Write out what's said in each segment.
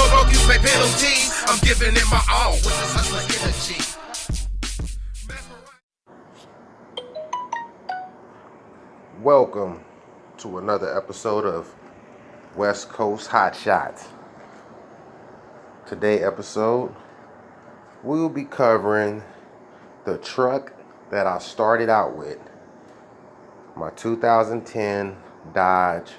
broke, you pay penalties. I'm giving it my all with this hustler energy. Welcome to another episode of West Coast Hot Shots. Today's episode, we'll be covering the truck that I started out with, my 2010 Dodge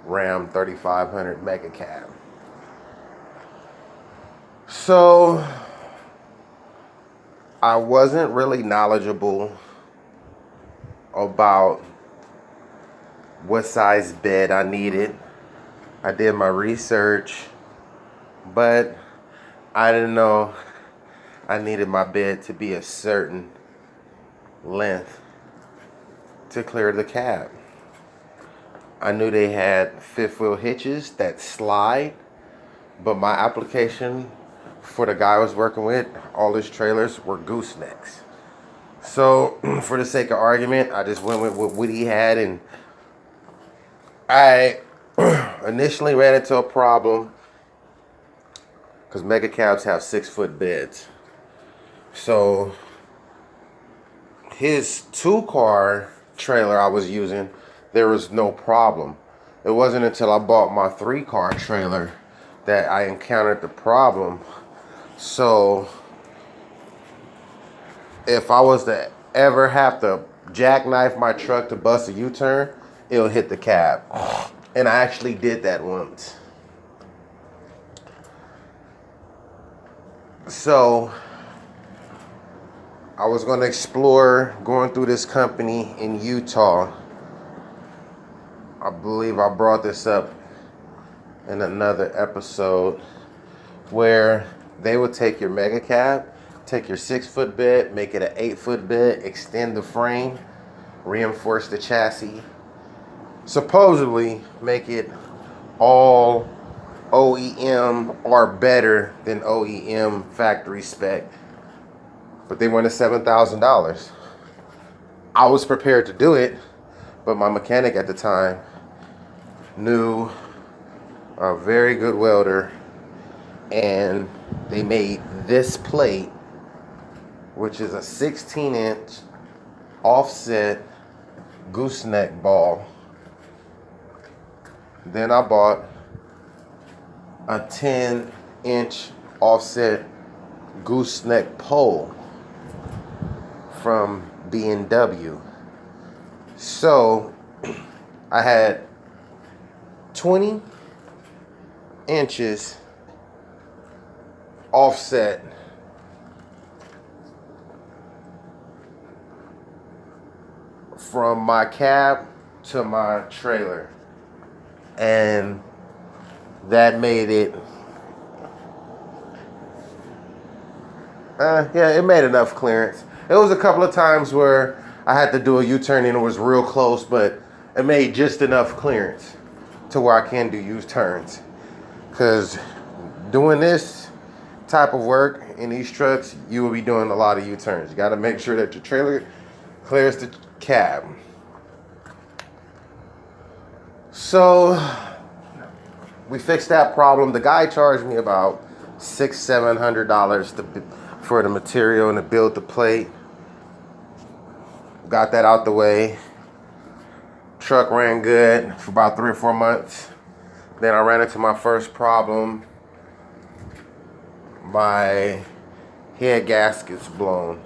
Ram 3500 Mega Cab. So, I wasn't really knowledgeable about what size bed I needed. I did my research, but I didn't know I needed my bed to be a certain length to clear the cab. I knew they had fifth wheel hitches that slide, but my application for the guy I was working with, all his trailers were goosenecks. So for the sake of argument, I just went with what he had, and I initially ran into a problem because mega cabs have 6-foot beds. So his 2-car trailer I was using, there was no problem. It wasn't until I bought my 3-car trailer that I encountered the problem. So if I was to ever have to jackknife my truck to bust a U-turn, it'll hit the cab. And I actually did that once. So I was going to explore going through this company in Utah. I believe I brought this up in another episode, where they would take your mega cab, take your 6-foot bed, make it an 8-foot bed, extend the frame, reinforce the chassis, supposedly make it all OEM or better than OEM factory spec. But they wanted $7,000. I was prepared to do it, but my mechanic at the time knew a very good welder, and they made this plate, which is a 16-inch offset gooseneck ball. Then I bought a 10-inch offset gooseneck pole from B&W. So I had 20 inches offset from my cab to my trailer, and that made it it made enough clearance. It was a couple of times where I had to do a U-turn and it was real close, but it made just enough clearance to where I can do U-turns. Because doing this type of work in these trucks, you will be doing a lot of U-turns. You got to make sure that your trailer clears the cab. So we fixed that problem. The guy charged me about $600-700 for the material and to build the plate. Got that out the way. Truck ran good for about 3 or 4 months. Then I ran into my first problem. My head gasket's blown.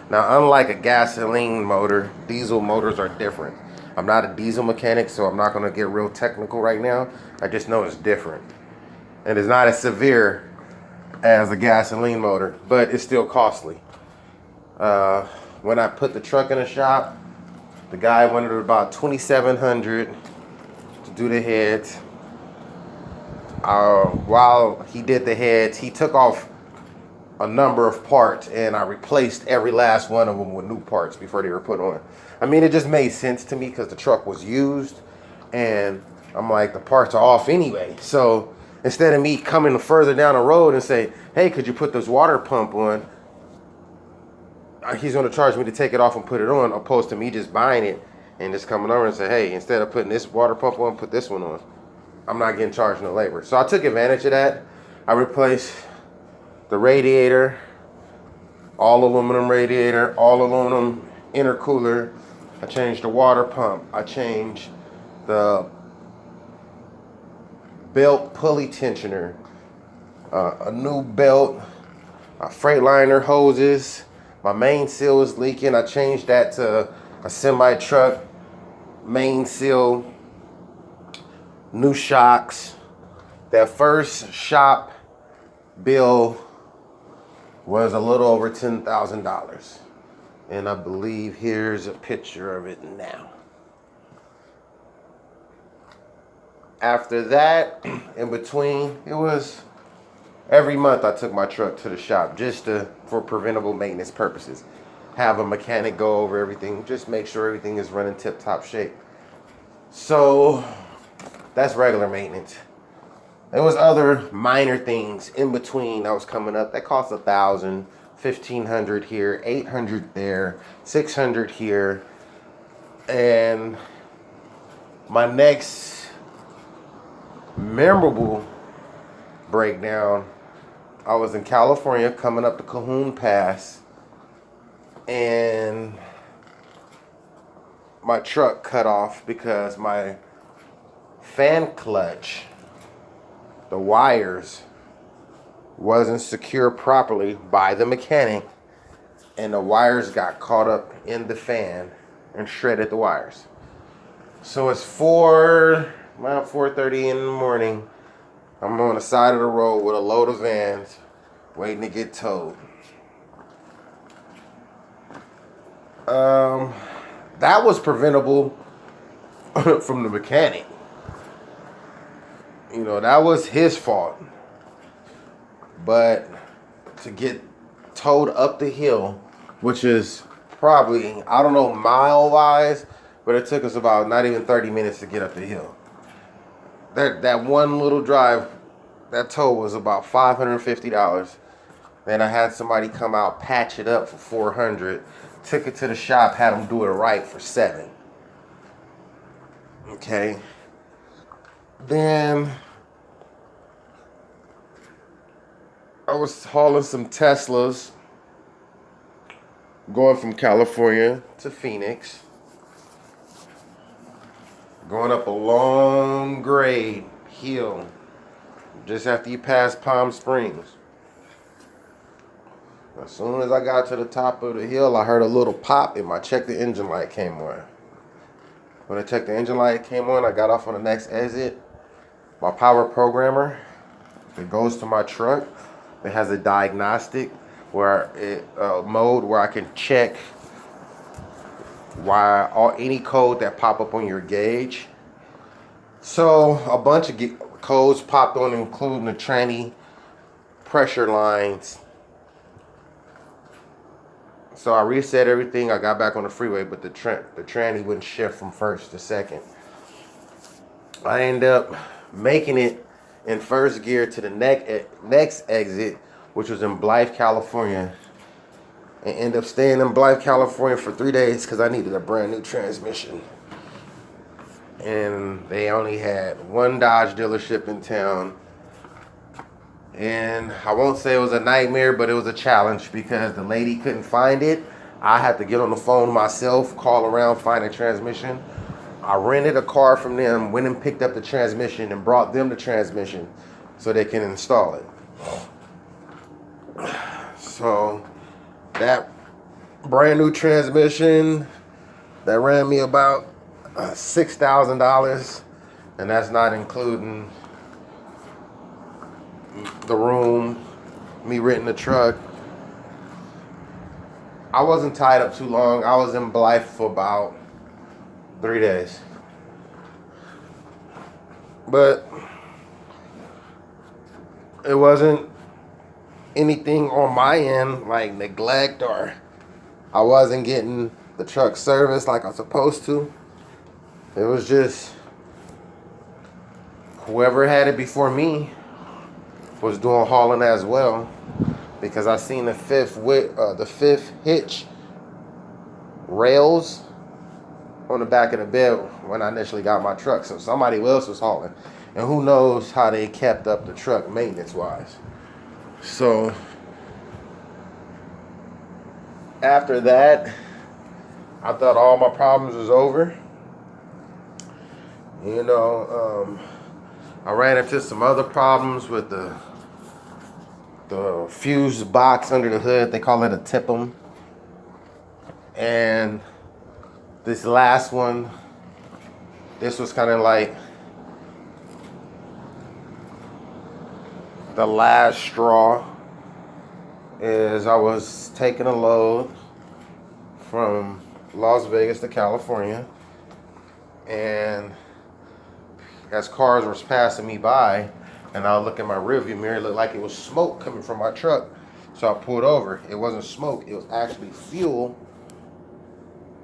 Now, unlike a gasoline motor, diesel motors are different. I'm not a diesel mechanic, so I'm not going to get real technical right now. I just know it's different. And it's not as severe as a gasoline motor, but it's still costly. When I put the truck in the shop, the guy wanted about $2,700 to do the heads. While he did the heads, he took off a number of parts, and I replaced every last one of them with new parts before they were put on. I mean, it just made sense to me because the truck was used, and I'm like, the parts are off anyway. So instead of me coming further down the road and say, hey, could you put this water pump on? He's going to charge me to take it off and put it on, opposed to me just buying it and just coming over and say, hey, instead of putting this water pump on, put this one on. I'm not getting charged no labor. So I took advantage of that. I replaced the radiator, all aluminum radiator, all aluminum intercooler. I changed the water pump. I changed the belt pulley tensioner, a new belt, Freightliner hoses. My main seal is leaking. I changed that to a semi-truck main seal, new shocks. That first shop bill was a little over $10,000. And I believe here's a picture of it now. After that, in between, it was every month I took my truck to the shop just for preventable maintenance purposes. Have a mechanic go over everything, just make sure everything is running tip-top shape. So that's regular maintenance. There was other minor things in between that was coming up that cost $1,000, $1,500 here, $800 there, $600 here. And my next memorable breakdown, I was in California coming up the Cajon Pass, and my truck cut off because my fan clutch, the wires, wasn't secured properly by the mechanic, and the wires got caught up in the fan and shredded the wires. So it's around 4:30 in the morning. I'm on the side of the road with a load of vans waiting to get towed. That was preventable from the mechanic. You know, that was his fault. But to get towed up the hill, which is probably, I don't know mile-wise, but it took us about not even 30 minutes to get up the hill. That one little drive, that tow was about $550. Then I had somebody come out, patch it up for $400. Took it to the shop, had them do it right for $7. Okay. Then I was hauling some Teslas going from California to Phoenix. Going up a long grade hill just after you pass Palm Springs. As soon as I got to the top of the hill, I heard a little pop and my check the engine light came on. When I checked the engine light came on, I got off on the next exit. My power programmer, it goes to my truck. It has a diagnostic mode where I can check any code that pop up on your gauge. So a bunch of codes popped on, including the tranny pressure lines. So I reset everything. I got back on the freeway, but the tranny wouldn't shift from first to second. I ended up making it in first gear to the next exit, which was in Blythe, California. And ended up staying in Blythe, California for 3 days because I needed a brand new transmission. And they only had one Dodge dealership in town. And I won't say it was a nightmare, but it was a challenge because the lady couldn't find it. I had to get on the phone myself, call around, find a transmission. I rented a car from them, went and picked up the transmission and brought them the transmission so they can install it. So that brand new transmission, that ran me about $6,000, and that's not including the room, me renting the truck. I wasn't tied up too long. I was in Blythe for about 3 days. But it wasn't anything on my end like neglect, or I wasn't getting the truck serviced like I was supposed to. It was just whoever had it before me was doing hauling as well, because I seen the fifth hitch rails on the back of the bed when I initially got my truck. So somebody else was hauling. And who knows how they kept up the truck maintenance-wise. So after that, I thought all my problems was over. You know, I ran into some other problems with the fuse box under the hood. They call it a TIP'em. And this last one, this was kind of like the last straw. Is I was taking a load from Las Vegas to California, and as cars were passing me by, and I look in my rearview mirror, it looked like it was smoke coming from my truck. So I pulled over. It wasn't smoke, it was actually fuel,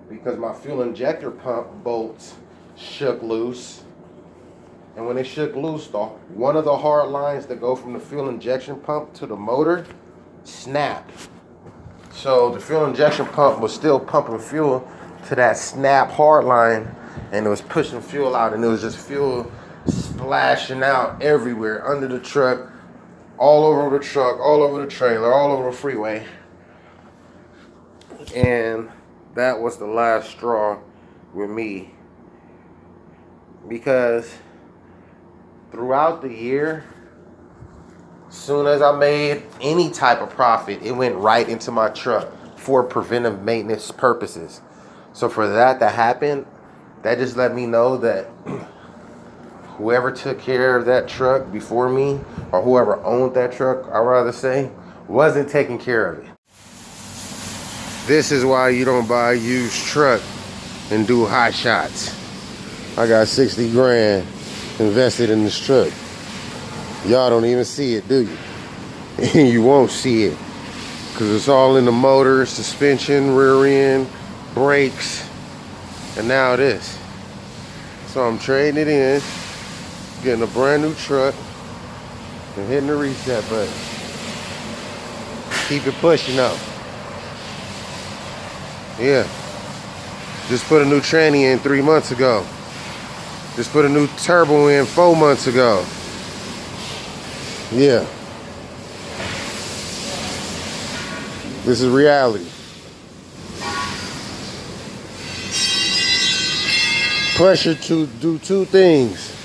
because my fuel injector pump bolts shook loose. And when they shook loose, one of the hard lines that go from the fuel injection pump to the motor snapped. So the fuel injection pump was still pumping fuel to that snap hard line, and it was pushing fuel out, and it was just fuel splashing out everywhere, under the truck, all over the truck, all over the trailer, all over the freeway. And that was the last straw with me, because throughout the year, soon as I made any type of profit, it went right into my truck for preventive maintenance purposes. So for that to happen, that just let me know that whoever took care of that truck before me, or whoever owned that truck, I'd rather say, wasn't taking care of it. This is why you don't buy a used truck and do hot shots. I got 60 grand invested in this truck. Y'all don't even see it, do you? And you won't see it, because it's all in the motor, suspension, rear end, brakes, and now this. So I'm trading it in, getting a brand new truck, and hitting the reset button. Keep it pushing up. Yeah. Just put a new tranny in 3 months ago. Just put a new turbo in 4 months ago. Yeah. This is reality. Pressure to do two things: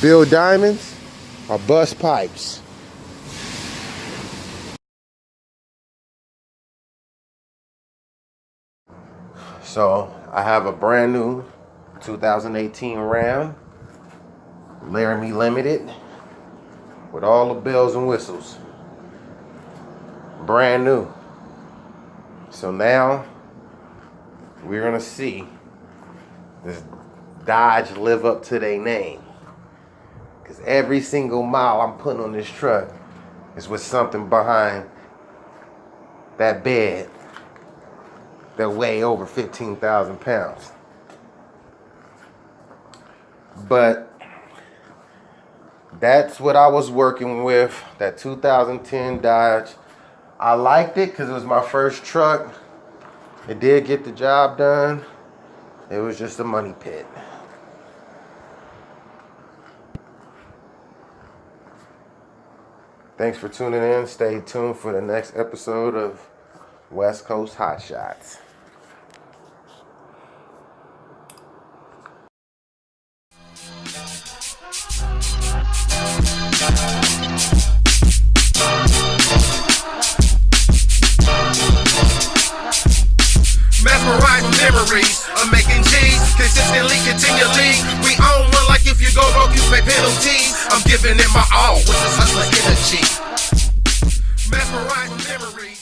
build diamonds or bust pipes. So I have a brand new 2018 Ram, Laramie Limited, with all the bells and whistles. Brand new. So now we're gonna see this Dodge live up to their name. Because every single mile I'm putting on this truck is with something behind that bed that weigh over 15,000 pounds. But that's what I was working with, that 2010 Dodge. I liked it because it was my first truck. It did get the job done. It was just a money pit. Thanks for tuning in. Stay tuned for the next episode of West Coast Hot Shots. Mesmerizing memories of making G's consistently, continually. We own one, like if you go broke, you pay penalties. I'm giving it my all with this hustler's energy. Mesmerizing memories.